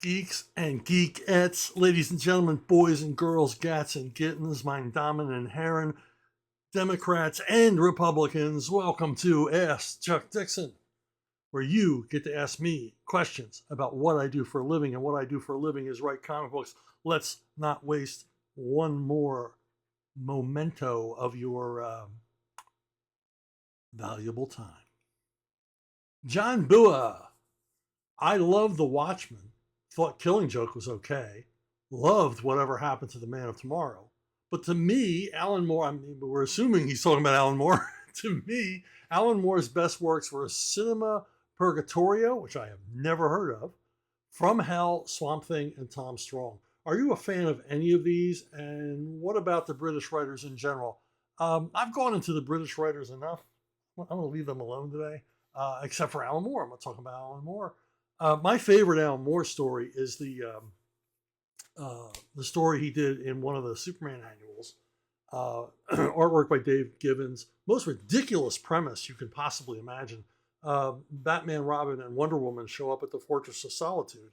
geeks and geekettes, ladies and gentlemen, boys and girls, gats and kittens, mein Damen and Herren, Democrats and Republicans, welcome to Ask Chuck Dixon, where you get to ask me questions about what I do for a living, and what I do for a living is write comic books. Let's not waste one more memento of your valuable time. John Bua. I loved The Watchmen. Thought Killing Joke was okay. Loved Whatever Happened to the Man of Tomorrow. But to me, Alan Moore, I mean, we're assuming he's talking about Alan Moore. To me, Alan Moore's best works were Cinema Purgatorio, which I have never heard of, From Hell, Swamp Thing, and Tom Strong. Are you a fan of any of these? And what about the British writers in general? I've gone into the British writers enough. I'm going to leave them alone today, except for Alan Moore. I'm not talking about Alan Moore. My favorite Alan Moore story is the story he did in one of the Superman annuals. Artwork by Dave Gibbons. Most ridiculous premise you can possibly imagine. Batman, Robin, and Wonder Woman show up at the Fortress of Solitude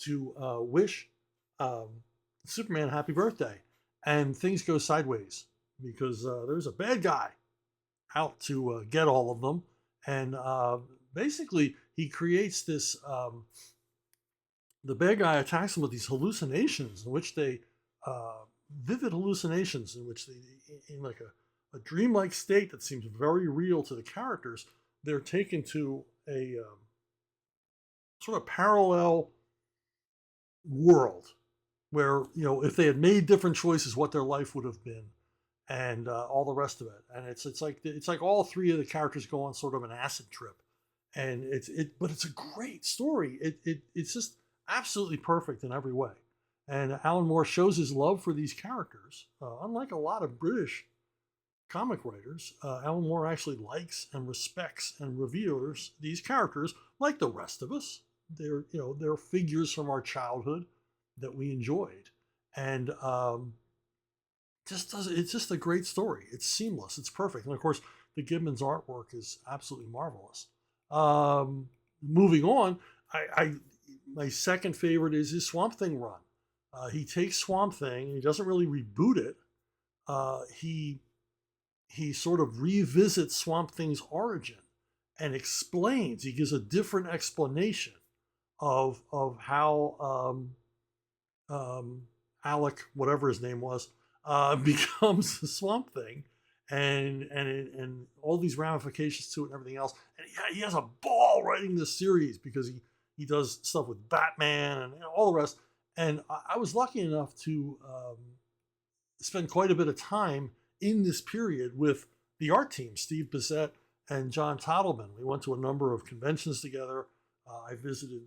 to wish Superman happy birthday. And things go sideways because there's a bad guy out to get all of them. And basically, he creates this, the bad guy attacks them with these hallucinations in which they, vivid hallucinations in which they, in like a dreamlike state that seems very real to the characters, they're taken to a sort of parallel world where, you know, if they had made different choices, what their life would have been, and all the rest of it. And it's like all three of the characters go on sort of an acid trip. And but it's a great story. It's just absolutely perfect in every way. And Alan Moore shows his love for these characters. Unlike a lot of British comic writers, Alan Moore actually likes and respects and reveres these characters like the rest of us. They're figures from our childhood that we enjoyed. And it's just a great story. It's seamless. It's perfect. And of course, the Gibbons artwork is absolutely marvelous. Moving on, my second favorite is his Swamp Thing run. He takes Swamp Thing and he doesn't really reboot it. He sort of revisits Swamp Thing's origin and explains. He gives a different explanation of how Alec, whatever his name was, becomes the Swamp Thing. And all these ramifications to it and everything else. And he has a ball writing this series because he does stuff with Batman and all the rest. And I was lucky enough to spend quite a bit of time in this period with the art team, Steve Bissette and John Tottleman. We went to a number of conventions together. I visited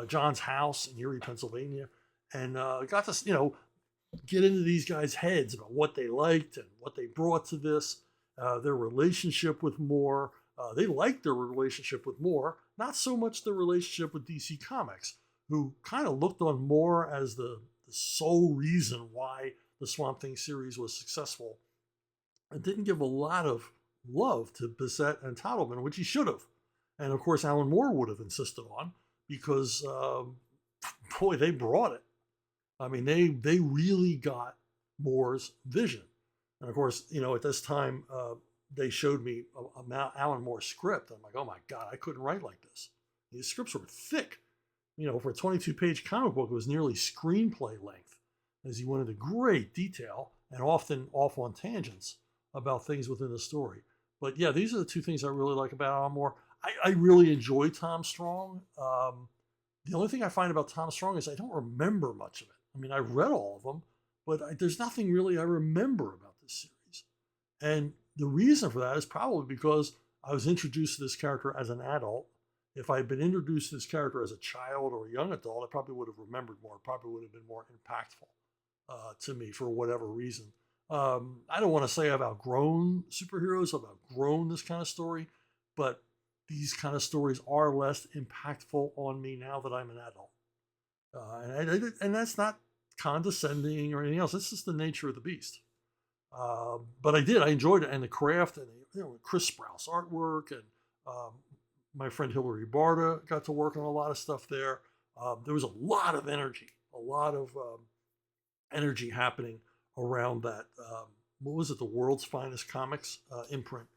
John's house in Erie, Pennsylvania, and got to, get into these guys' heads about what they liked and what they brought to this, their relationship with Moore. They liked their relationship with Moore, not so much the relationship with DC Comics, who kind of looked on Moore as the sole reason why the Swamp Thing series was successful, and didn't give a lot of love to Bissette and Tottleman, which he should have. And of course, Alan Moore would have insisted on, because, boy, they brought it. I mean, they really got Moore's vision. And of course, at this time, they showed me Alan Moore's script. I'm like, oh my God, I couldn't write like this. These scripts were thick. For a 22-page comic book, it was nearly screenplay length, as he went into great detail and often off on tangents about things within the story. But yeah, these are the two things I really like about Alan Moore. I really enjoy Tom Strong. The only thing I find about Tom Strong is I don't remember much of it. I mean, I read all of them, but there's nothing really I remember about this series. And the reason for that is probably because I was introduced to this character as an adult. If I had been introduced to this character as a child or a young adult, I probably would have remembered more, probably would have been more impactful to me for whatever reason. I don't want to say I've outgrown superheroes, I've outgrown this kind of story, but these kind of stories are less impactful on me now that I'm an adult. And that's not condescending or anything else. It's just the nature of the beast. But I enjoyed it, and the craft, and Chris Sprouse artwork, and my friend Hilary Barta got to work on a lot of stuff there. There was a lot of energy, happening around that. What was it? The World's Finest Comics imprint,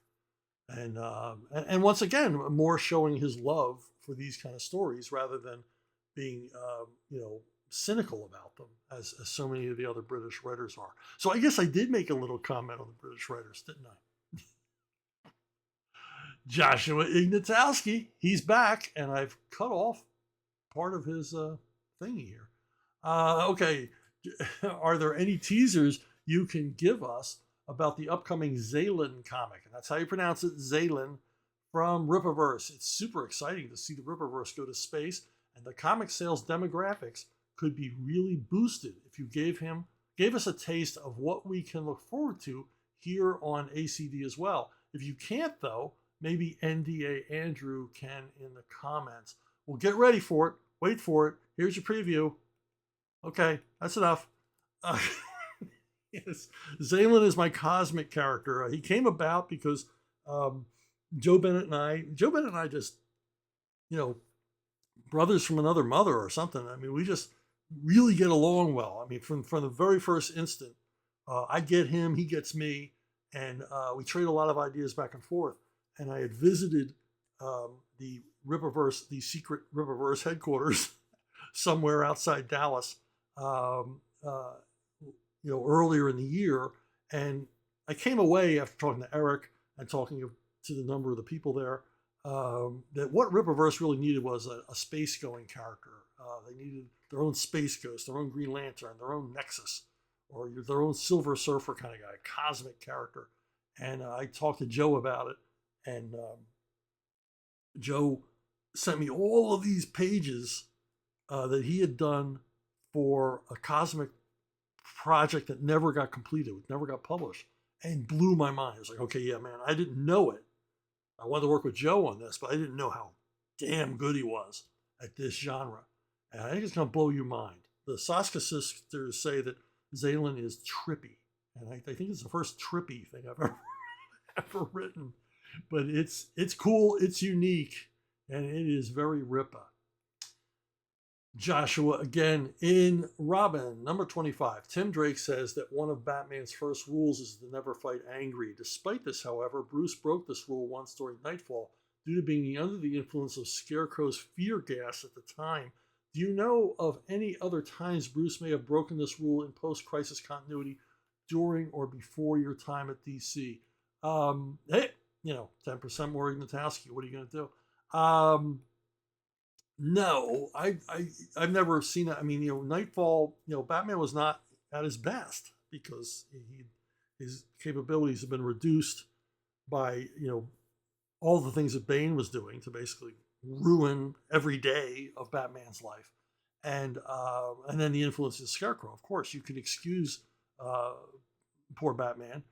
and once again, more showing his love for these kind of stories rather than being cynical about them as so many of the other British writers are. So I guess I did make a little comment on the British writers, didn't I? Joshua Ignatowski, he's back, and I've cut off part of his thingy here. Okay, are there any teasers you can give us about the upcoming Zaylan comic? And that's how you pronounce it, Zaylan, from Rippaverse. It's super exciting to see the Rippaverse go to space, and the comic sales demographics could be really boosted if you gave us a taste of what we can look forward to here on ACD as well. If you can't, though, maybe NDA Andrew can in the comments. Well, get ready for it. Wait for it. Here's your preview. Okay, that's enough. Yes, Zaylan is my cosmic character. He came about because Joe Bennett and I just, brothers from another mother or something. I mean, we just really get along well. I mean, from the very first instant, I get him, he gets me, and we trade a lot of ideas back and forth. And I had visited the Rippaverse, the secret Rippaverse headquarters somewhere outside Dallas, earlier in the year. And I came away after talking to Eric and talking to the number of the people there, that what Rippaverse really needed was a space-going character. They needed their own Space Ghost, their own Green Lantern, their own Nexus, or their own Silver Surfer kind of guy, a cosmic character. And I talked to Joe about it, and Joe sent me all of these pages that he had done for a cosmic project that never got completed, never got published, and blew my mind. I was like, okay, yeah, man, I didn't know it. I wanted to work with Joe on this, but I didn't know how damn good he was at this genre. And I think it's going to blow your mind. The Saska sisters say that Zaylan is trippy. And I think it's the first trippy thing I've ever written. But it's cool, it's unique, and it is very Rippa. Joshua again in Robin, number 25. Tim Drake says that one of Batman's first rules is to never fight angry. Despite this, however, Bruce broke this rule once during Nightfall due to being under the influence of Scarecrow's fear gas at the time. Do you know of any other times Bruce may have broken this rule in post-crisis continuity during or before your time at DC? Hey, 10% more Ignatowski. What are you going to do? No, I've never seen it. I mean, Nightfall, Batman was not at his best because his capabilities have been reduced by, all the things that Bane was doing to basically ruin every day of Batman's life. And then the influence of Scarecrow. Of course, you can excuse poor Batman.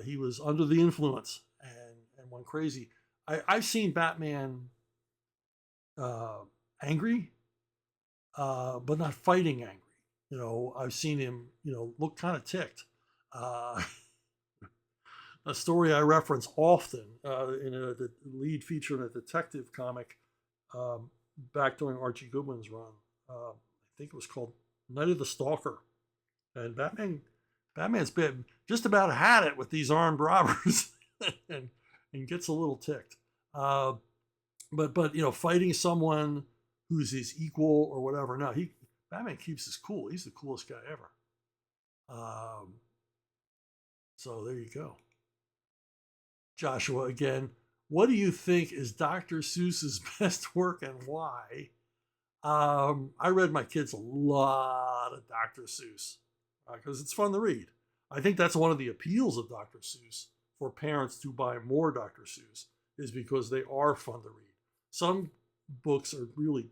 He was under the influence and went crazy. I've seen Batman angry, but not fighting angry. I've seen him, look kind of ticked. A story I reference often in the lead feature in a detective comic back during Archie Goodwin's run. I think it was called Night of the Stalker. And Batman's been just about had it with these armed robbers and gets a little ticked. But fighting someone who's his equal or whatever. No, Batman keeps his cool. He's the coolest guy ever. So there you go. Joshua again. What do you think is Dr. Seuss's best work and why? I read my kids a lot of Dr. Seuss because it's fun to read. I think that's one of the appeals of Dr. Seuss for parents to buy more Dr. Seuss is because they are fun to read. Some books are really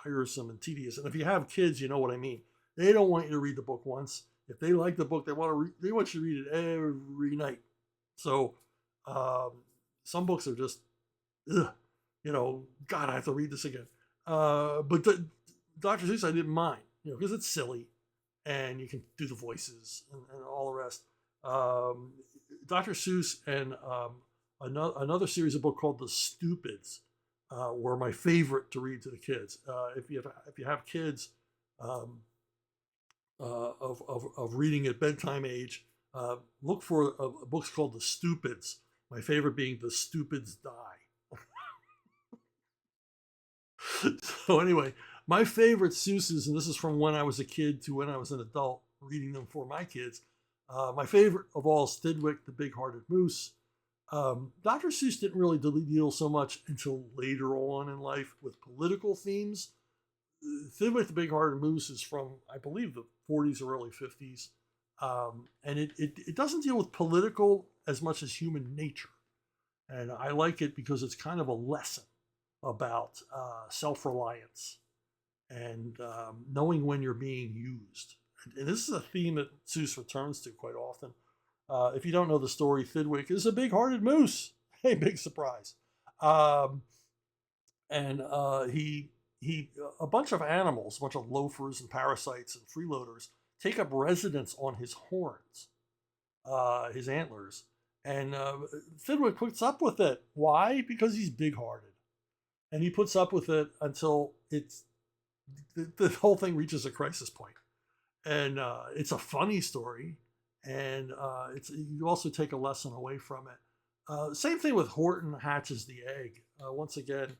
tiresome and tedious, and if you have kids, you know what I mean. They don't want you to read the book once. If they like the book, they want you to read it every night. So some books are just, God, I have to read this again. But Dr. Seuss, I didn't mind, because it's silly, and you can do the voices and all the rest. Dr. Seuss and another series of book called The Stupids. were my favorite to read to the kids. If you have kids um, of reading at bedtime age, look for books called The Stupids. My favorite being The Stupids Die. So anyway, my favorite Seuss's, and this is from when I was a kid to when I was an adult, reading them for my kids. My favorite of all is Thidwick, the Big-Hearted Moose. Dr. Seuss didn't really deal so much until later on in life with political themes. Thidwick, the Big-Hearted Moose is from, I believe, the 40s or early 50s. And it doesn't deal with political as much as human nature. And I like it because it's kind of a lesson about self-reliance and knowing when you're being used. And this is a theme that Seuss returns to quite often. If you don't know the story, Thidwick is a big-hearted moose. Hey, big surprise. And a bunch of animals, a bunch of loafers and parasites and freeloaders take up residence on his horns, his antlers. And Thidwick puts up with it. Why? Because he's big-hearted. And he puts up with it until the whole thing reaches a crisis point. And it's a funny story. And you also take a lesson away from it. Same thing with Horton hatches the egg. Once again,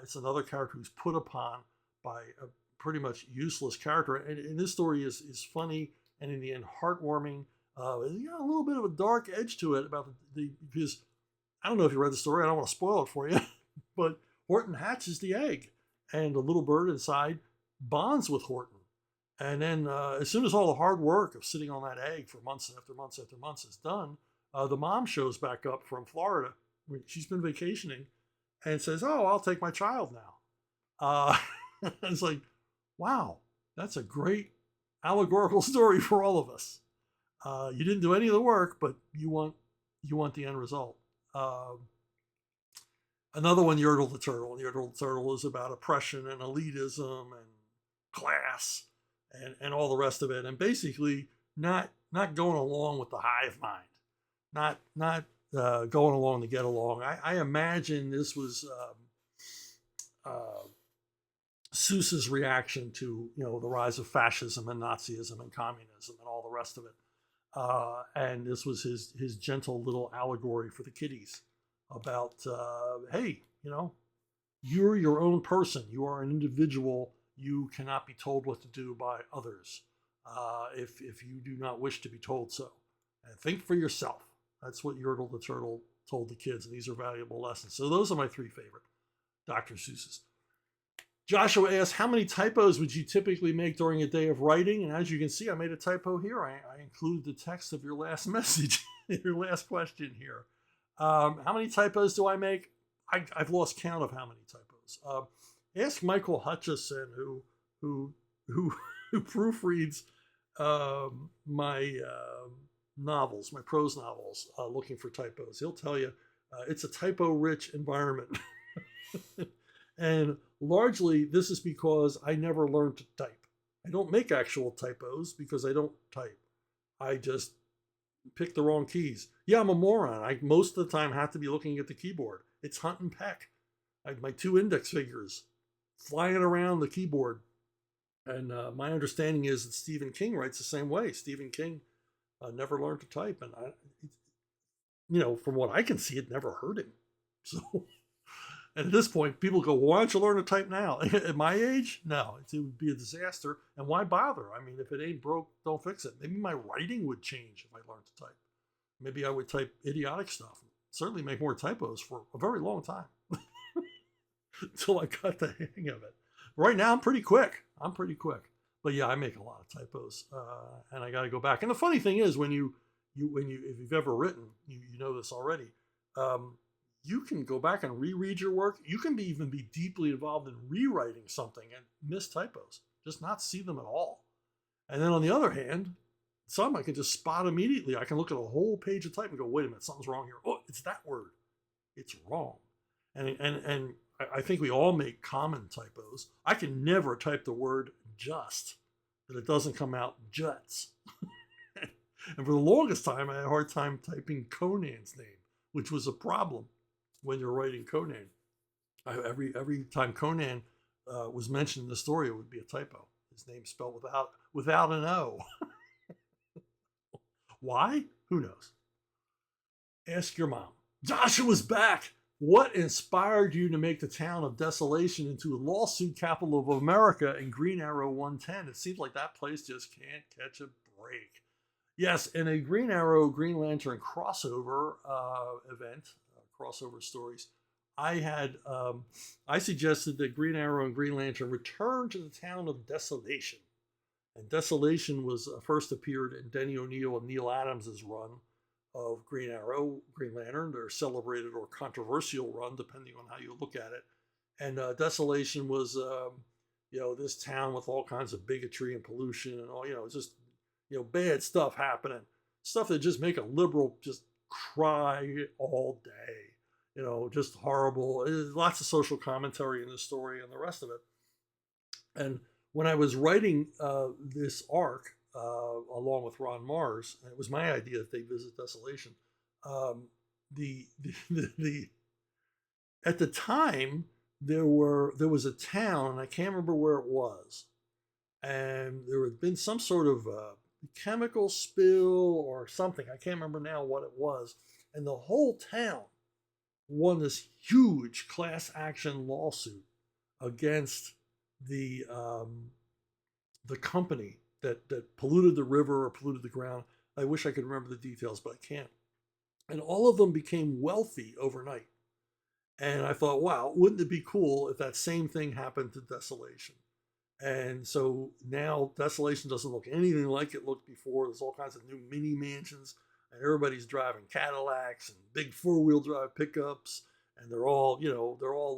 it's another character who's put upon by a pretty much useless character. And this story is funny and in the end heartwarming. A little bit of a dark edge to it about because I don't know if you read the story. I don't want to spoil it for you, but Horton hatches the egg, and the little bird inside bonds with Horton. And then as soon as all the hard work of sitting on that egg for months after months after months is done, the mom shows back up from Florida. She's been vacationing and says, "Oh, I'll take my child now." It's like, wow, that's a great allegorical story for all of us. You didn't do any of the work, but you want the end result. Another one, Yertle the Turtle. Yertle the Turtle is about oppression and elitism and class and all the rest of it, and basically not going along with the hive mind, not going along to get along. I imagine this was Seuss's reaction to the rise of fascism and Nazism and communism and all the rest of it. And this was his gentle little allegory for the kiddies about, hey, you're your own person. You are an individual. You cannot be told what to do by others if you do not wish to be told so. And think for yourself. That's what Yertle the Turtle told the kids, and these are valuable lessons. So those are my three favorite Dr. Seuss's. Joshua asks, how many typos would you typically make during a day of writing? And as you can see, I made a typo here. I included the text of your last message, your last question here. How many typos do I make? I've lost count of how many typos. Ask Michael Hutchison, who proofreads my novels, my prose novels, looking for typos. He'll tell you it's a typo-rich environment. And largely, this is because I never learned to type. I don't make actual typos because I don't type. I just pick the wrong keys. Yeah, I'm a moron. I most of the time have to be looking at the keyboard. It's hunt and peck. I have my two index fingers flying around the keyboard. And my understanding is that Stephen King writes the same way. Stephen King never learned to type. And, from what I can see, it never hurt him. So... And at this point, people go, well, why don't you learn to type now? At my age, no, it would be a disaster. And why bother? I mean, if it ain't broke, don't fix it. Maybe my writing would change if I learned to type. Maybe I would type idiotic stuff. Certainly make more typos for a very long time until I got the hang of it. Right now, I'm pretty quick. But yeah, I make a lot of typos, and I got to go back. And the funny thing is, if you've ever written, you know this already. You can go back and reread your work. You can even be deeply involved in rewriting something and miss typos, just not see them at all. And then on the other hand, some I can just spot immediately. I can look at a whole page of type and go, wait a minute, something's wrong here. Oh, it's that word. It's wrong. And I think we all make common typos. I can never type the word just, that it doesn't come out juts. And for the longest time, I had a hard time typing Conan's name, which was a problem when you're writing Conan. Every time Conan was mentioned in the story, it would be a typo. His name spelled without an O. Why? Who knows? Ask your mom. Joshua's back. What inspired you to make the town of Desolation into a lawsuit capital of America in Green Arrow 110? It seems like that place just can't catch a break. Yes, in a Green Arrow, Green Lantern crossover event, crossover stories, I suggested that Green Arrow and Green Lantern return to the town of Desolation. And Desolation was first appeared in Denny O'Neil and Neil Adams' run of Green Arrow, Green Lantern, their celebrated or controversial run, depending on how you look at it. And Desolation was, this town with all kinds of bigotry and pollution and all, just, bad stuff happening. Stuff that just make a liberal just cry all day. Just horrible. Lots of social commentary in this story and the rest of it. And when I was writing this arc, along with Ron Mars, and it was my idea that they visit Desolation. The at the time there was a town, and I can't remember where it was, and there had been some sort of chemical spill or something. I can't remember now what it was, and the whole town won this huge class action lawsuit against the company that polluted the river or polluted the ground. I wish I could remember the details, but I can't. And all of them became wealthy overnight. And I thought, wow, wouldn't it be cool if that same thing happened to Desolation? And so now Desolation doesn't look anything like it looked before. There's all kinds of new mini mansions, and everybody's driving Cadillacs and big 4-wheel drive pickups. And they're all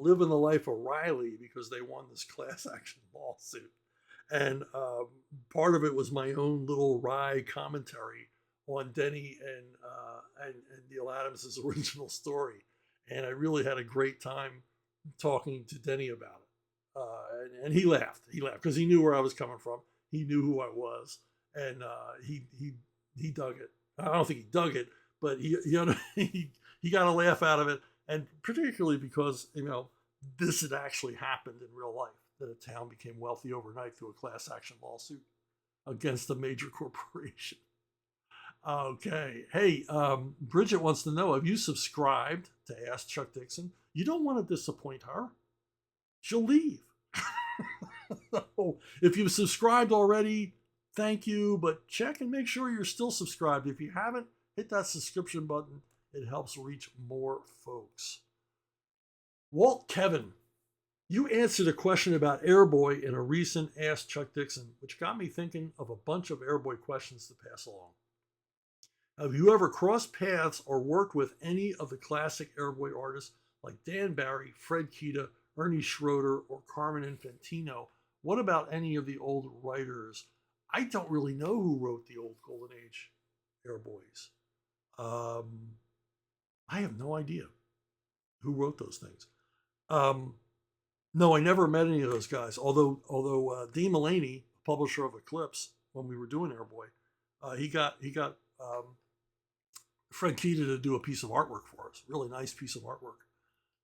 living the life of Riley because they won this class action lawsuit. And part of it was my own little wry commentary on Denny and Neil Adams' original story. And I really had a great time talking to Denny about it. And he laughed. He laughed because he knew where I was coming from. He knew who I was. And he dug it. I don't think he dug it, but he got a laugh out of it. And particularly because, this had actually happened in real life, that a town became wealthy overnight through a class action lawsuit against a major corporation. Okay. Hey, Bridget wants to know, have you subscribed to Ask Chuck Dixon? You don't want to disappoint her. She'll leave. If you've subscribed already, thank you, but check and make sure you're still subscribed. If you haven't, hit that subscription button. It helps reach more folks. Walt Kevin, you answered a question about Airboy in a recent Ask Chuck Dixon, which got me thinking of a bunch of Airboy questions to pass along. Have you ever crossed paths or worked with any of the classic Airboy artists like Dan Barry, Fred Kita, Ernie Schroeder, or Carmen Infantino? What about any of the old writers? I don't really know who wrote the old Golden Age Airboys. I have no idea who wrote those things. No, I never met any of those guys. Although Dean Mullaney, publisher of Eclipse, when we were doing Airboy, he got Fred Kita to do a piece of artwork for us. Really nice piece of artwork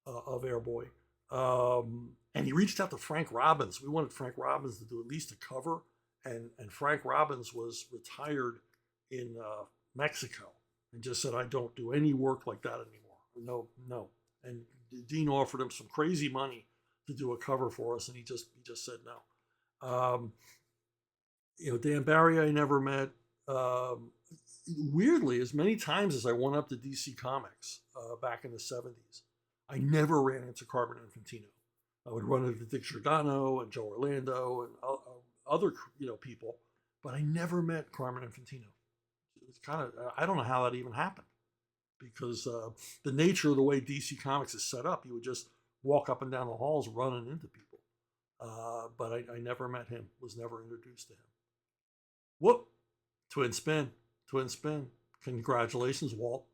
of Airboy. And he reached out to Frank Robbins. We wanted Frank Robbins to do at least a cover, and Frank Robbins was retired in Mexico and just said, I don't do any work like that anymore. No. And Dean offered him some crazy money to do a cover for us, and he just said no. Dan Barry I never met. Weirdly, as many times as I went up to DC Comics back in the 70s, I never ran into Carmen Infantino. I would run into Dick Giordano and Joe Orlando and other people, but I never met Carmen Infantino. It's kind of, I don't know how that even happened, because the nature of the way DC Comics is set up, you would just walk up and down the halls running into people. But I never met him, was never introduced to him. Whoop, twin spin. Congratulations, Walt.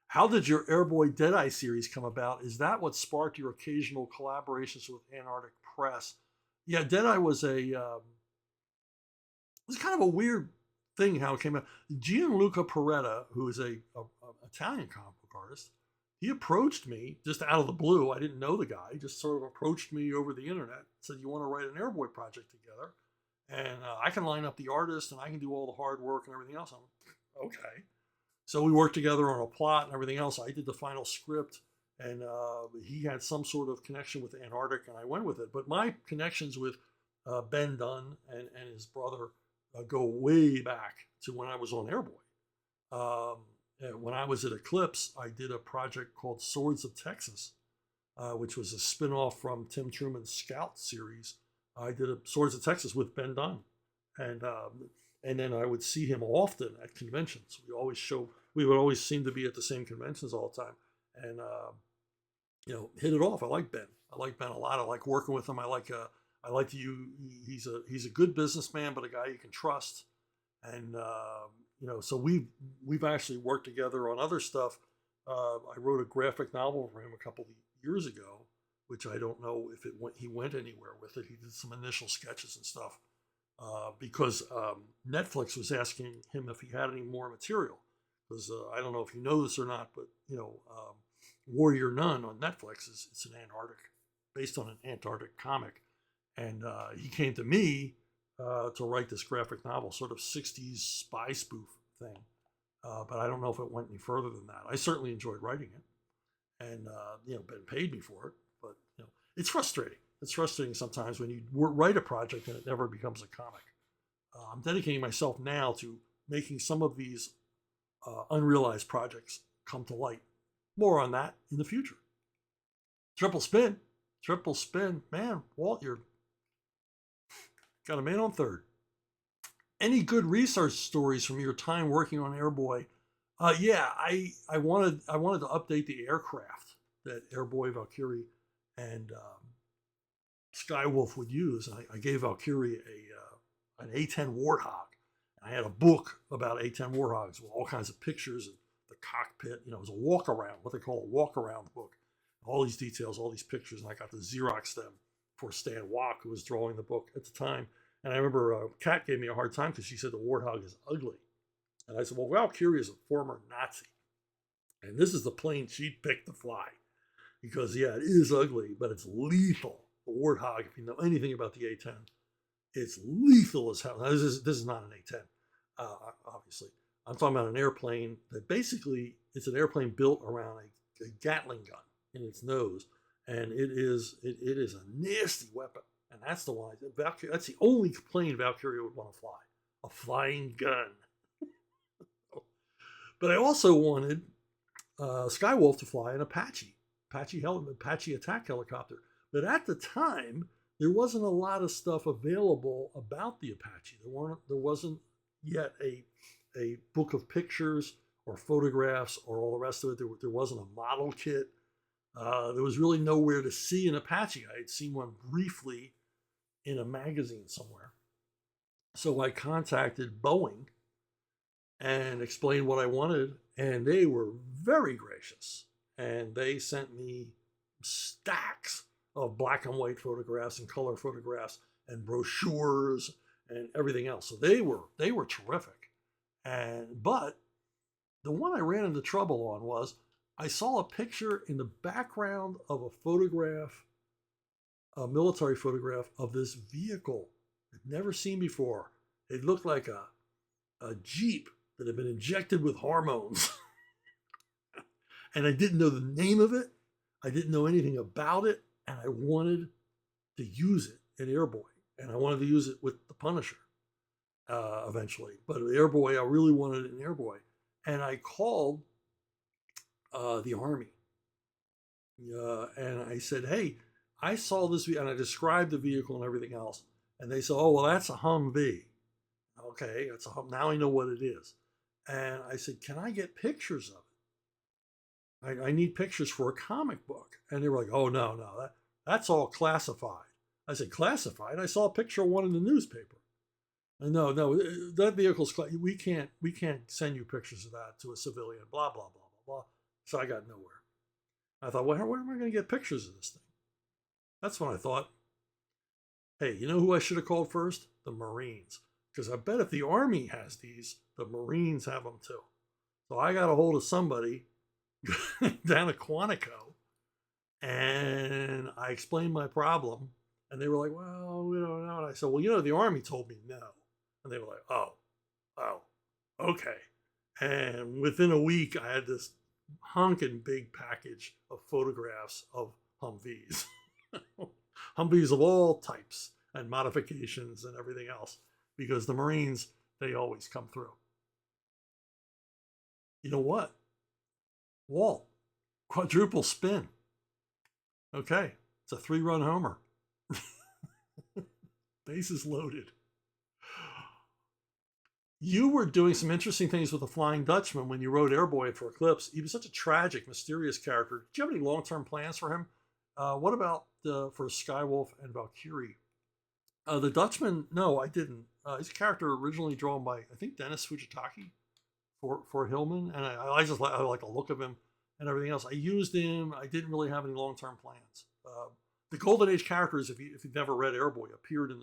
How did your Airboy Deadeye series come about? Is that what sparked your occasional collaborations with Antarctic Press? Yeah, Deadeye was it was kind of a weird thing how it came out. Gianluca Peretta, who is a Italian comic book artist, he approached me just out of the blue. I didn't know the guy. He just sort of approached me over the internet, said, "You want to write an Airboy project together? And I can line up the artist and I can do all the hard work and everything else." I'm like, okay. So we worked together on a plot and everything else. I did the final script, and he had some sort of connection with Antarctic, and I went with it. But my connections with Ben Dunn and his brother go way back to when I was on Airboy. When I was at Eclipse, I did a project called Swords of Texas, which was a spin-off from Tim Truman's Scout series. I did a Swords of Texas with Ben Dunn, and then I would see him often at conventions. We would always seem to be at the same conventions all the time, and hit it off. I like Ben. I like Ben a lot. I like working with him. He's a good businessman, but a guy you can trust. And so we've actually worked together on other stuff. I wrote a graphic novel for him a couple of years ago, which I don't know if he went anywhere with it. He did some initial sketches and stuff because Netflix was asking him if he had any more material. Because I don't know if you know this or not, but Warrior Nun on Netflix it's based on an Antarctic comic, and he came to me to write this graphic novel, sort of 60s spy spoof thing. But I don't know if it went any further than that. I certainly enjoyed writing it, and Ben paid me for it. But it's frustrating. It's frustrating sometimes when you write a project and it never becomes a comic. I'm dedicating myself now to making some of these unrealized projects come to light. More on that in the future. Triple spin, man, Walt, you're got a man on third. Any good research stories from your time working on Airboy? I wanted to update the aircraft that Airboy, Valkyrie, and Skywolf would use. I gave Valkyrie an A-10 Warthog. I had a book about A-10 Warthogs with all kinds of pictures of the cockpit. It was a walk around, what they call a walk around book. All these details, all these pictures, and I got to Xerox them for Stan Wack, who was drawing the book at the time. And I remember Kat gave me a hard time because she said the Warthog is ugly. And I said, well, Valkyrie is a former Nazi. And this is the plane she'd picked to fly. Because, yeah, it is ugly, but it's lethal. The Warthog, if you know anything about the A-10, it's lethal as hell. Now, this is not an A-10, obviously. I'm talking about an airplane that basically, it's an airplane built around a Gatling gun in its nose. And it is a nasty weapon. And that's the one, that's the only plane Valkyrie would want to fly. A flying gun. But I also wanted Skywolf to fly an Apache attack helicopter. But at the time, there wasn't a lot of stuff available about the Apache. There wasn't yet a book of pictures or photographs or all the rest of it. There wasn't a model kit. There was really nowhere to see an Apache. I had seen one briefly in a magazine somewhere. So I contacted Boeing and explained what I wanted, and they were very gracious. And they sent me stacks of black and white photographs and color photographs and brochures and everything else. So they were terrific. But the one I ran into trouble on was I saw a picture in the background of a photograph, a military photograph of this vehicle I'd never seen before. It looked like a Jeep that had been injected with hormones. And I didn't know the name of it. I didn't know anything about it. And I wanted to use it in Airboy. And I wanted to use it with the Punisher eventually. But Airboy, I really wanted it in Airboy. And I called the Army. And I said, hey, I saw this, and I described the vehicle and everything else. And they said, oh, well, that's a Humvee. Okay, that's a Humvee. Now I know what it is. And I said, can I get pictures of it? I need pictures for a comic book. And they were like, oh, no, that's all classified. I said, classified? I saw a picture of one in the newspaper. And no, that vehicle's, we can't send you pictures of that to a civilian, blah, blah, blah, blah, blah. So I got nowhere. I thought, well, where am I going to get pictures of this thing? That's when I thought, hey, you know who I should have called first? The Marines. Because I bet if the Army has these, the Marines have them too. So I got a hold of somebody down at Quantico, and I explained my problem, and they were like, "Well, we don't know." And I said, "Well, the Army told me no," and they were like, "Oh, okay." And within a week, I had this honking big package of photographs of Humvees, Humvees of all types and modifications and everything else, because the Marines, they always come through. You know what? Walt, quadruple spin. Okay, it's a 3-run homer. Bases loaded. You were doing some interesting things with the Flying Dutchman when you wrote Airboy for Eclipse. He was such a tragic, mysterious character. Did you have any long-term plans for him? What about for Skywolf and Valkyrie? The Dutchman, no, I didn't. He's a character originally drawn by, I think, Dennis Fujitaki for Hillman, and I just I like the look of him and everything else. I used him. I didn't really have any long-term plans. The Golden Age characters, if you've never read Airboy, appeared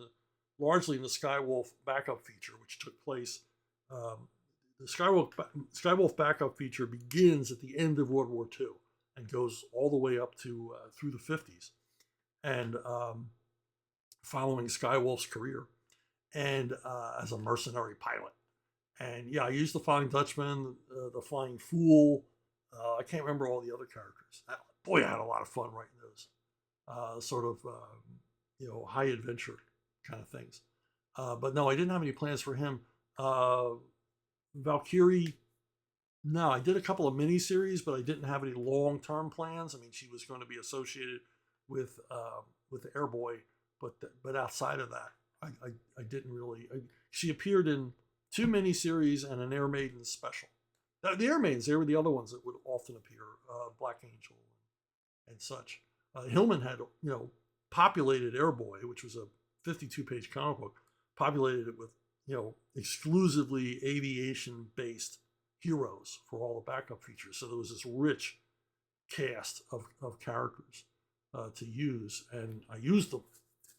largely in the Skywolf backup feature, which took place. The Skywolf backup feature begins at the end of World War II and goes all the way up to through the 50s, and following Skywolf's career and as a mercenary pilot. And yeah, I used the Flying Dutchman, the Flying Fool. I can't remember all the other characters. Boy, I had a lot of fun writing those sort of high adventure kind of things. But no, I didn't have any plans for him. Valkyrie, no, I did a couple of miniseries, but I didn't have any long-term plans. I mean, she was going to be associated with Airboy, but outside of that, I didn't really. She appeared in 2 miniseries and an Air Maiden special. The Air Maidens, they were the other ones that would often appear, Black Angel and such. Hillman had, populated Airboy, which was a 52-page comic book, populated it with, exclusively aviation-based heroes for all the backup features. So there was this rich cast of characters to use, and I used them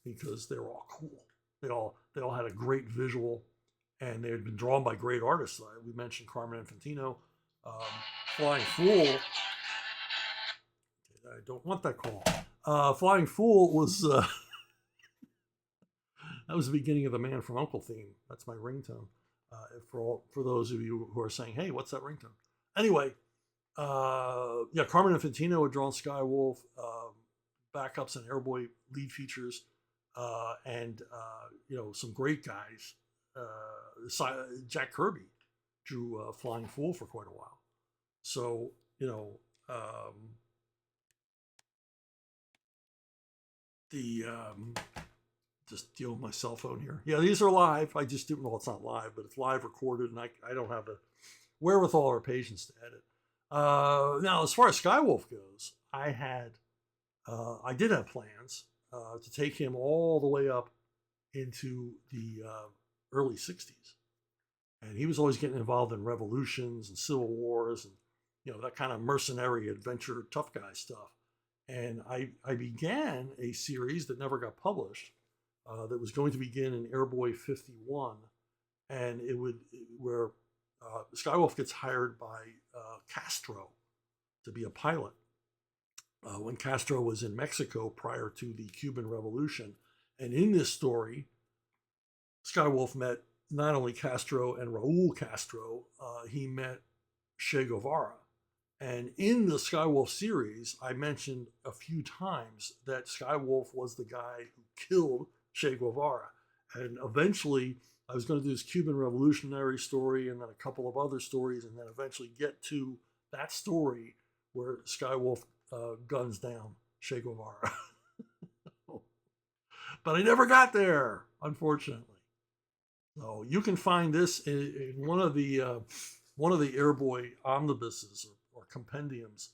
because they were all cool. They all had a great visual, and they had been drawn by great artists. We mentioned Carmen Infantino, Flying Fool. I don't want that call. Flying Fool was that was the beginning of the Man from U.N.C.L.E. theme. That's my ringtone. For those of you who are saying, "Hey, what's that ringtone?" Anyway, Carmen Infantino had drawn Skywolf, backups and Airboy lead features, and some great guys. Jack Kirby drew Flying Fool for quite a while. So, just deal with my cell phone here. Yeah, these are live. I just didn't. Well, it's not live, but it's live recorded, and I don't have the wherewithal or patience to edit. Now, as far as Skywolf goes, I did have plans to take him all the way up into the early 60s. And he was always getting involved in revolutions and civil wars and, that kind of mercenary adventure, tough guy stuff. And I began a series that never got published that was going to begin in Airboy 51. And where Skywolf gets hired by Castro to be a pilot. When Castro was in Mexico prior to the Cuban Revolution. And in this story, Skywolf met not only Castro and Raul Castro, he met Che Guevara. And in the Skywolf series, I mentioned a few times that Skywolf was the guy who killed Che Guevara. And eventually, I was going to do this Cuban revolutionary story and then a couple of other stories, and then eventually get to that story where Skywolf guns down Che Guevara. But I never got there, unfortunately. So you can find this in one of the Airboy omnibuses or compendiums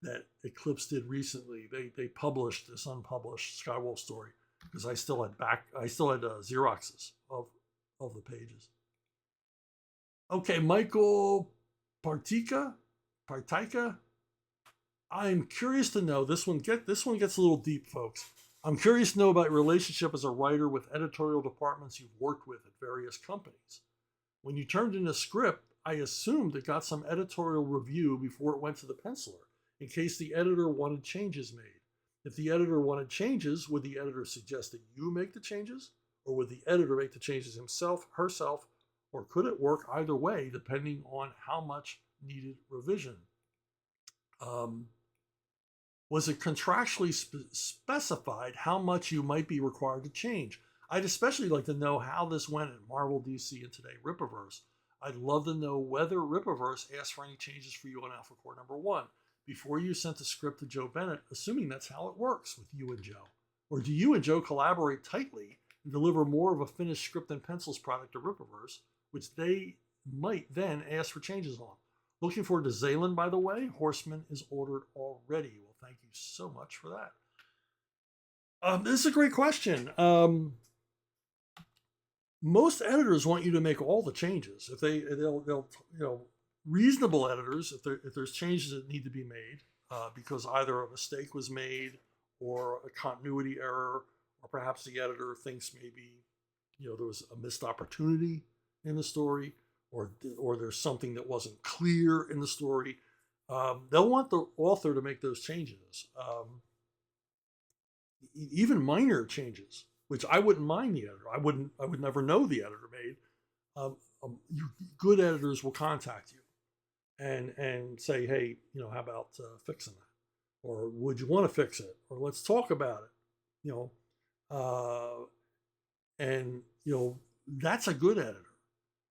that Eclipse did recently. They published this unpublished Skywolf story because I still had Xeroxes of the pages. Okay, Michael Partika. I'm curious to know, this one gets a little deep, folks. I'm curious to know about your relationship as a writer with editorial departments you've worked with at various companies. When you turned in a script, I assumed it got some editorial review before it went to the penciler, in case the editor wanted changes made. If the editor wanted changes, would the editor suggest that you make the changes? Or would the editor make the changes himself, herself, or could it work either way depending on how much needed revision? Was it contractually specified how much you might be required to change? I'd especially like to know how this went at Marvel, DC, and today Rippaverse. I'd love to know whether Rippaverse asked for any changes for you on Alpha Core #1 before you sent the script to Joe Bennett, assuming that's how it works with you and Joe. Or do you and Joe collaborate tightly and deliver more of a finished script and pencils product to Rippaverse, which they might then ask for changes on? Looking forward to Zaylan, by the way. Horseman is ordered already. Well, thank you so much for that. This is a great question. Most editors want you to make all the changes. If they'll reasonable editors, if there's changes that need to be made because either a mistake was made or a continuity error, or perhaps the editor thinks maybe there was a missed opportunity in the story, or there's something that wasn't clear in the story, they'll want the author to make those changes. Even minor changes, which I wouldn't mind the editor. I would never know the editor made. Good editors will contact you and say, hey, how about fixing that? Or would you want to fix it? Or let's talk about it. That's a good editor.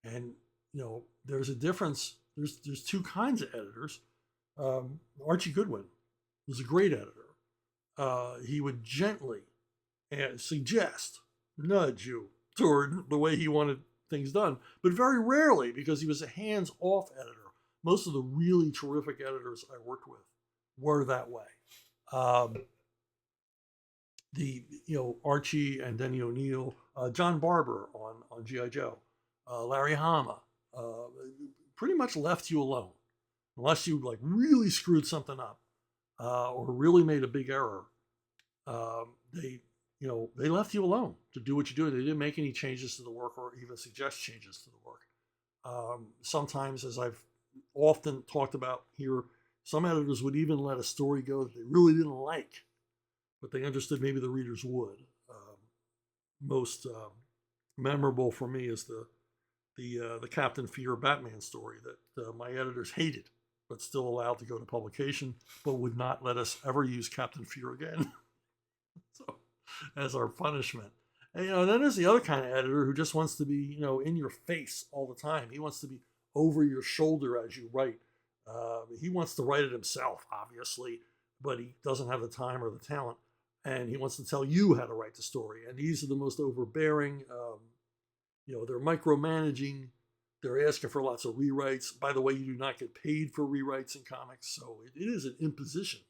And there's a difference. There's two kinds of editors. Archie Goodwin was a great editor. He would gently suggest, nudge you toward the way he wanted things done, but very rarely, because he was a hands-off editor. Most of the really terrific editors I worked with were that way. Archie and Denny O'Neil, John Barber on G.I. Joe, Larry Hama, pretty much left you alone, unless you really screwed something up or really made a big error. They left you alone to do what you do. They didn't make any changes to the work or even suggest changes to the work. Sometimes, as I've often talked about here, some editors would even let a story go that they really didn't like, but they understood maybe the readers would. Most memorable for me is the Captain Fear Batman story that my editors hated, but still allowed to go to publication, but would not let us ever use Captain Fear again. So, as our punishment. And then there's the other kind of editor who just wants to be, in your face all the time. He wants to be over your shoulder as you write. He wants to write it himself, obviously, but he doesn't have the time or the talent. And he wants to tell you how to write the story. And these are the most overbearing. They're micromanaging. They're asking for lots of rewrites. By the way, you do not get paid for rewrites in comics, so it is an imposition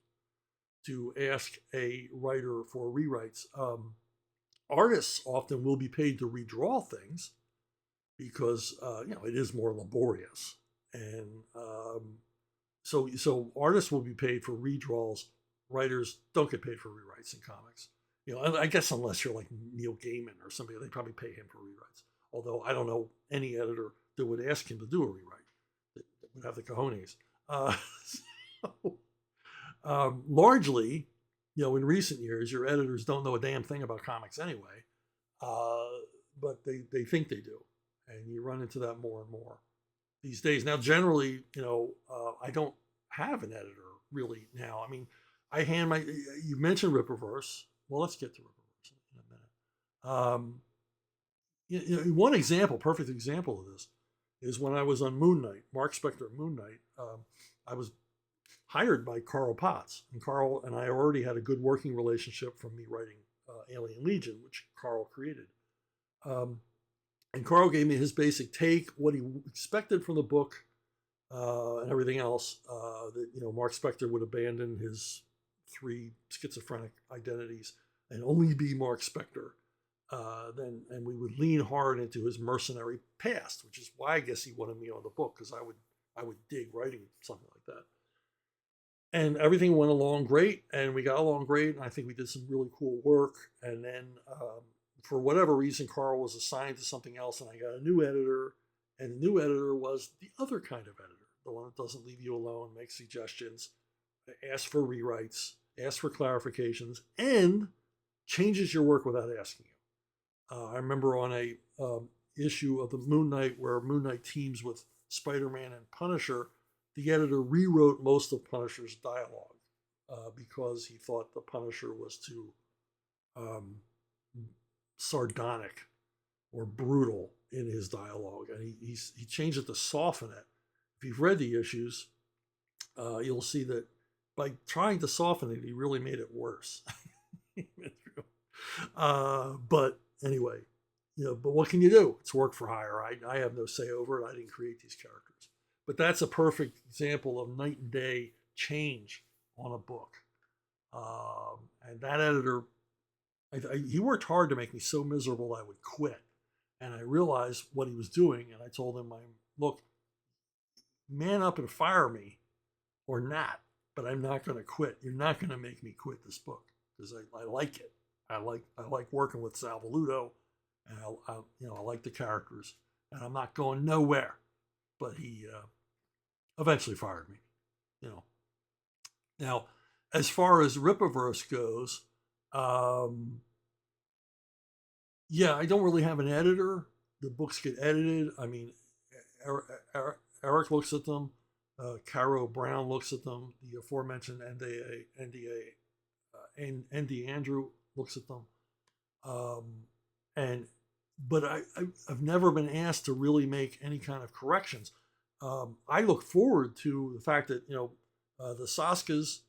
to ask a writer for rewrites. Artists often will be paid to redraw things because it is more laborious, and so artists will be paid for redraws. Writers don't get paid for rewrites in comics. I guess unless you're like Neil Gaiman or somebody, they probably pay him for rewrites. Although I don't know any editor that would ask him to do a rewrite that would have the cojones. Largely, in recent years, your editors don't know a damn thing about comics anyway, but they think they do, and you run into that more and more these days. Now, generally, I don't have an editor really now. I mean, I hand you mentioned Rippaverse. Well, let's get to Rippaverse in a minute. One example, perfect example of this, is when I was on Moon Knight, Mark Spector Moon Knight. I was hired by Carl Potts, and Carl and I already had a good working relationship from me writing Alien Legion, which Carl created. And Carl gave me his basic take, what he expected from the book, and everything else. That Mark Spector would abandon his 3 schizophrenic identities and only be Mark Spector. And we would lean hard into his mercenary past, which is why I guess he wanted me on the book, because I would dig writing something like that. And everything went along great, and we got along great, and I think we did some really cool work. And then, for whatever reason, Carl was assigned to something else, and I got a new editor, And the new editor was the other kind of editor, the one that doesn't leave you alone, makes suggestions, asks for rewrites, asks for clarifications, and changes your work without asking you. I remember on a issue of the Moon Knight where Moon Knight teams with Spider-Man and Punisher, the editor rewrote most of Punisher's dialogue because he thought the Punisher was too sardonic or brutal in his dialogue, and he changed it to soften it. If you've read the issues, you'll see that by trying to soften it, he really made it worse. But anyway, but what can you do? It's work for hire. I have no say over it. I didn't create these characters. But that's a perfect example of night and day change on a book. And that editor, he worked hard to make me so miserable I would quit. And I realized what he was doing, and I told him, look, man up and fire me or not, but I'm not going to quit. You're not going to make me quit this book because I like it. I like working with Sal Velluto, and I like the characters, and I'm not going nowhere. But he eventually fired me. Now, as far as Rippaverse goes, yeah, I don't really have an editor. The books get edited. I mean, Eric looks at them. Caro Brown looks at them. The aforementioned Andy Andrew looks at them. But I've never been asked to really make any kind of corrections. I look forward to the fact that the Saskas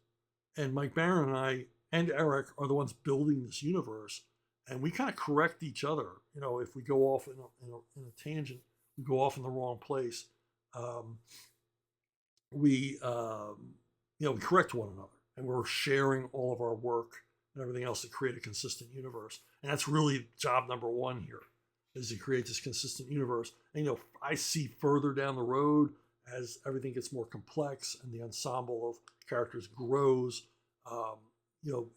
and Mike Barron and I and Eric are the ones building this universe, and we kind of correct each other. If we go off in a tangent, we go off in the wrong place. We correct one another, and we're sharing all of our work and everything else to create a consistent universe. And that's really job number one here, is to create this consistent universe. And I see further down the road as everything gets more complex and the ensemble of characters grows.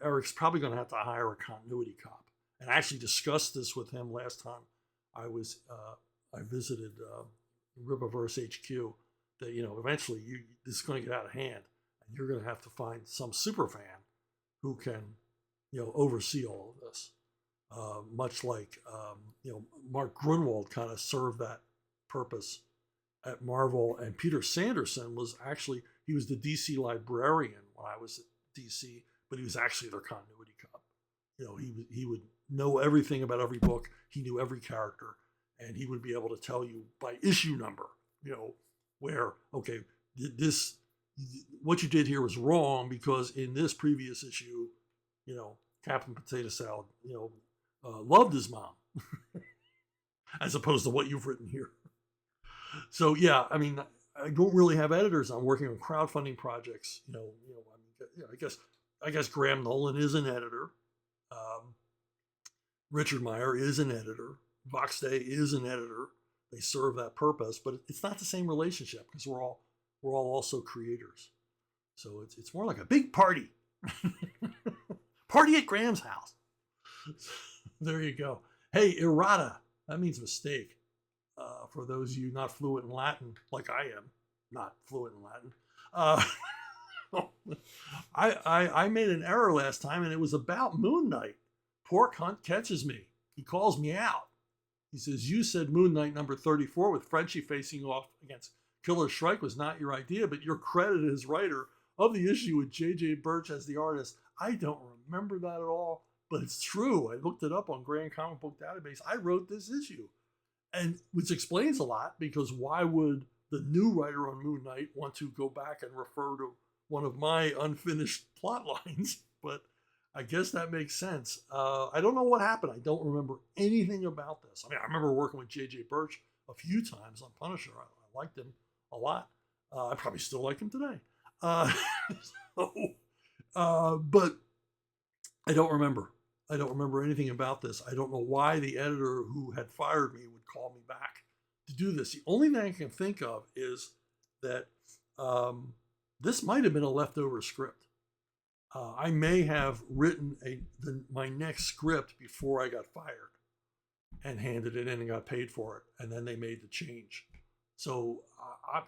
Eric's probably going to have to hire a continuity cop. And I actually discussed this with him last time I visited Rippaverse HQ. That eventually this is going to get out of hand, and you're going to have to find some super fan who can oversee all of this. Much like Mark Grunwald kind of served that purpose at Marvel, and Peter Sanderson was he was the DC librarian when I was at DC, but he was actually their continuity cop. He would know everything about every book. He knew every character, and he would be able to tell you by issue number, where, okay, what you did here was wrong because in this previous issue, Captain Potato Salad, loved his mom, as opposed to what you've written here. So yeah, I mean, I don't really have editors. I'm working on crowdfunding projects. I guess Graham Nolan is an editor. Richard Meyer is an editor. Vox Day is an editor. They serve that purpose, but it's not the same relationship because we're all also creators. So it's more like a big party. Party at Graham's house. There you go. Hey, errata. That means mistake. For those of you not fluent in Latin, like I am, not fluent in Latin. I made an error last time, and it was about Moon Knight. Pork Hunt catches me. He calls me out. He says, you said Moon Knight number 34 with Frenchie facing off against Killer Shrike was not your idea, but you're credited as writer of the issue with J.J. Birch as the artist. I don't remember that at all, but it's true. I looked it up on Grand Comic Book Database. I wrote this issue, and which explains a lot, because why would the new writer on Moon Knight want to go back and refer to one of my unfinished plot lines? But I guess that makes sense. I don't know what happened. I don't remember anything about this. I mean, I remember working with J.J. Birch a few times on Punisher. I liked him a lot. I probably still like him today. But I don't remember. I don't remember anything about this. I don't know why the editor who had fired me would call me back to do this. The only thing I can think of is that this might have been a leftover script. I may have written my next script before I got fired and handed it in and got paid for it. And then they made the change. So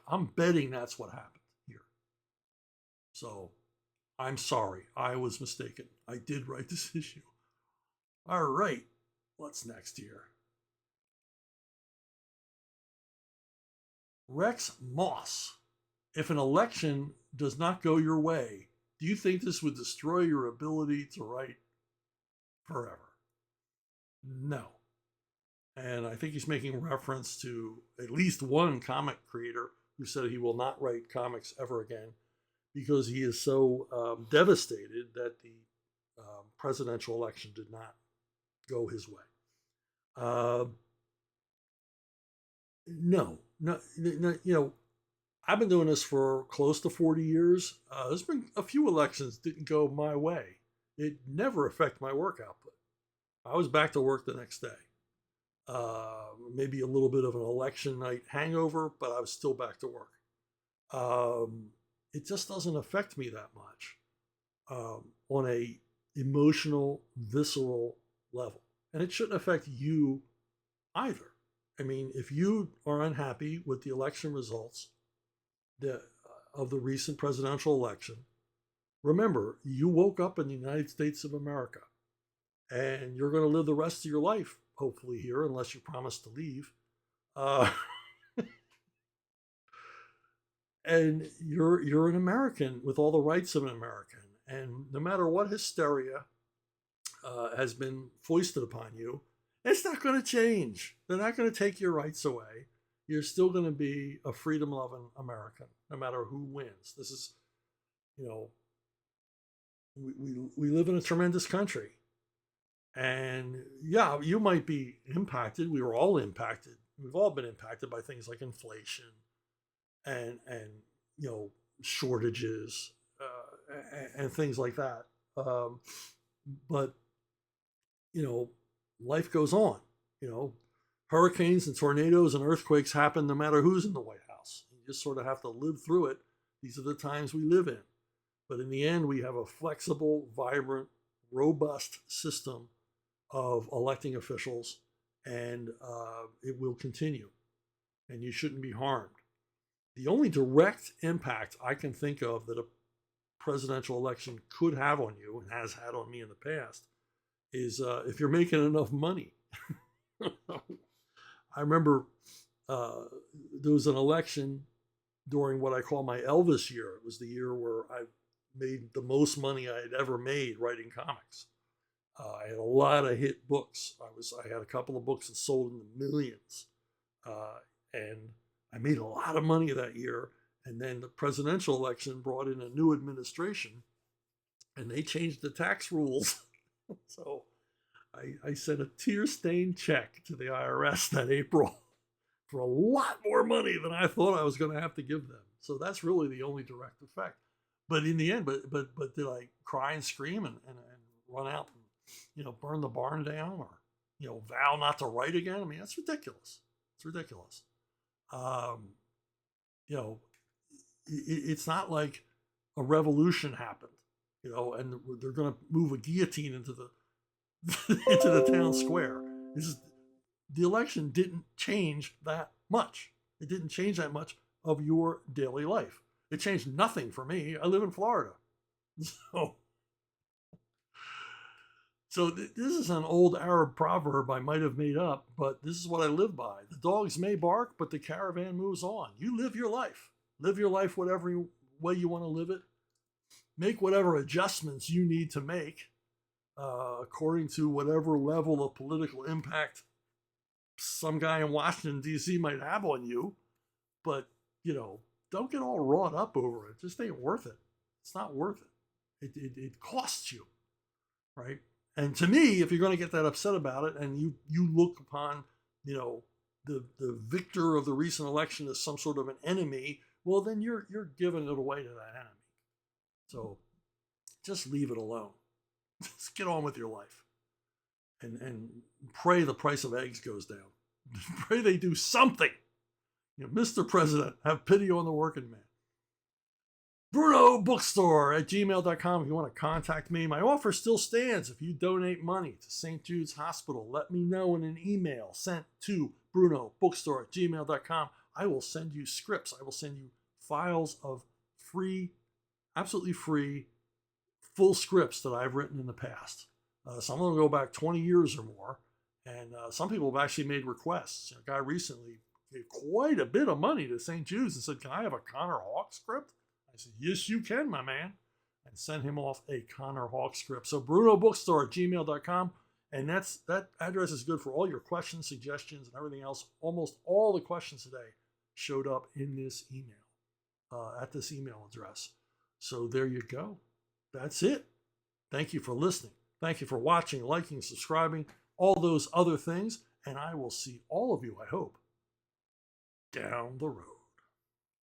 I'm betting that's what happened here. So I'm sorry. I was mistaken. I did write this issue. All right. What's next here? Rex Moss. If an election does not go your way, do you think this would destroy your ability to write forever? No. And I think he's making reference to at least one comic creator who said he will not write comics ever again because he is so devastated that the presidential election did not go his way. No, I've been doing this for close to 40 years. There's been a few elections didn't go my way. It never affected my work output. I was back to work the next day. Maybe a little bit of an election night hangover, but I was still back to work. It just doesn't affect me that much on a emotional, visceral level. And it shouldn't affect you either. I mean, if you are unhappy with the election results of the recent presidential election, remember, you woke up in the United States of America and you're going to live the rest of your life, hopefully here, unless you promise to leave. And you're an American with all the rights of an American. And no matter what hysteria has been foisted upon you, it's not going to change. They're not going to take your rights away. You're still going to be a freedom-loving American, no matter who wins. This is, we live in a tremendous country. And yeah, you might be impacted. We were all impacted. We've all been impacted by things like inflation and shortages and things like that. But life goes on. Hurricanes and tornadoes and earthquakes happen no matter who's in the White House. You just sort of have to live through it. These are the times we live in. But in the end, we have a flexible, vibrant, robust system of electing officials, and it will continue. And you shouldn't be harmed. The only direct impact I can think of that a presidential election could have on you, and has had on me in the past, is if you're making enough money. I remember there was an election during what I call my Elvis year. It was the year where I made the most money I had ever made writing comics. I had a lot of hit books. I had a couple of books that sold in the millions. And I made a lot of money that year. And then the presidential election brought in a new administration and they changed the tax rules. So I sent a tear-stained check to the IRS that April for a lot more money than I thought I was going to have to give them. So that's really the only direct effect. But in the end, but did I cry and scream and run out and burn the barn down or vow not to write again? I mean, that's ridiculous. It's ridiculous. It's not like a revolution happened, and they're going to move a guillotine into the into the town square. The election didn't change that much. It didn't change that much of your daily life. It changed nothing for me. I live in Florida. So this is an old Arab proverb I might have made up, but this is what I live by. The dogs may bark, but the caravan moves on. You live your life. Live your life whatever way you want to live it. Make whatever adjustments you need to make according to whatever level of political impact some guy in Washington, D.C. might have on you. But, don't get all wrought up over it. It just ain't worth it. It's not worth it. It costs you, right? And to me, if you're going to get that upset about it and you look upon, the victor of the recent election as some sort of an enemy, well, then you're giving it away to that enemy. So just leave it alone. Just get on with your life and pray the price of eggs goes down. Pray they do something. Mr. President, have pity on the working man. BrunoBookstore@gmail.com if you want to contact me. My offer still stands. If you donate money to St. Jude's Hospital, let me know in an email sent to BrunoBookstore@gmail.com I will send you scripts. I will send you files of free, absolutely free, full scripts that I've written in the past. Some of them go back 20 years or more. And some people have actually made requests. A guy recently gave quite a bit of money to St. Jude's and said, "Can I have a Connor Hawk script?" I said, "Yes, you can, my man." And sent him off a Connor Hawk script. So brunobookstore@gmail.com. And that address is good for all your questions, suggestions, and everything else. Almost all the questions today showed up in this email, at this email address. So there you go. That's it. Thank you for listening. Thank you for watching, liking, subscribing, all those other things. And I will see all of you, I hope, down the road.